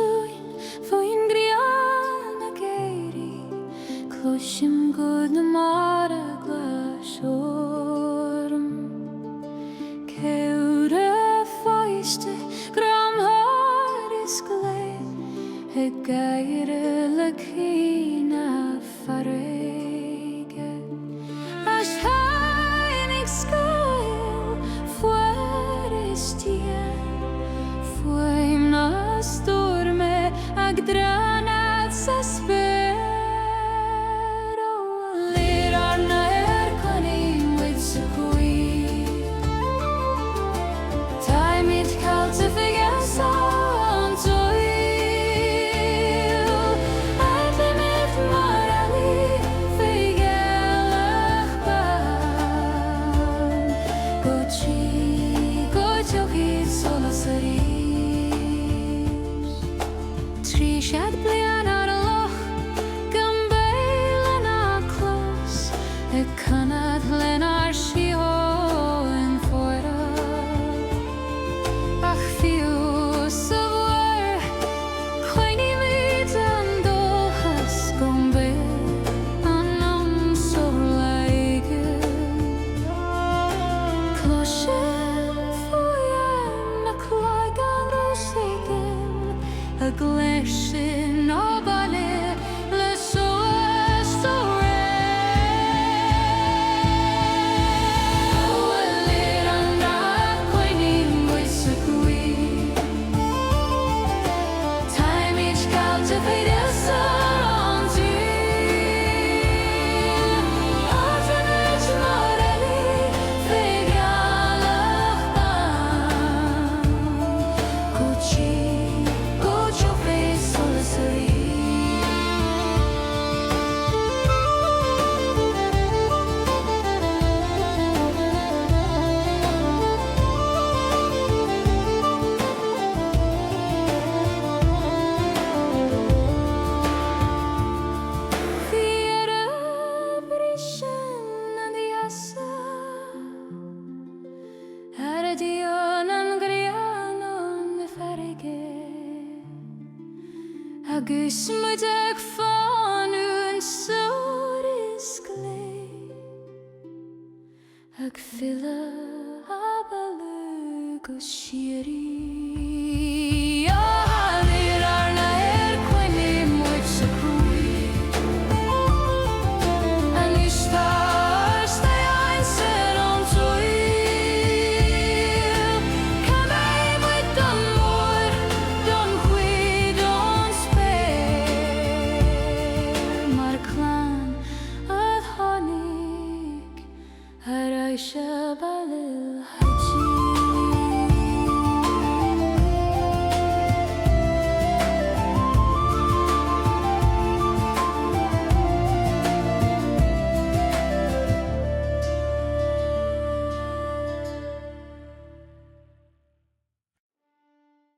chiúin faoin ngrian ag éirí cloisim go na mar a glaisiorm ceúra fáiste gramthar is glé ag gaire le cína farréige as hainnig scoil fuair is tien faoin na storme ag dranad sa spéir Lir n-athair Clann Lir sa cuí Táimid caillte figas an dóil Aidlimid mar a lí figealach ban Go trí go teochaí solas a rís Trí siad blian ar a loch gan béal na clós ag canad len ar chiúin fóra ach fiú sa bhfuair chuoinní míid an dóchas gan béal an-anam sólaige cloisin faoin na cloig an rósaigin a gléisin ó baile le soas ó Lir n-athair Clann Lir sa cuí Táimid caillte figas an dóil Aidlimid mar a lí figealach ban Go trí go teochaí solas a rís Fiara brishin an diasa Aradion an ngrian an farige agus muid ag fanún sór is glé ag fila a bailú go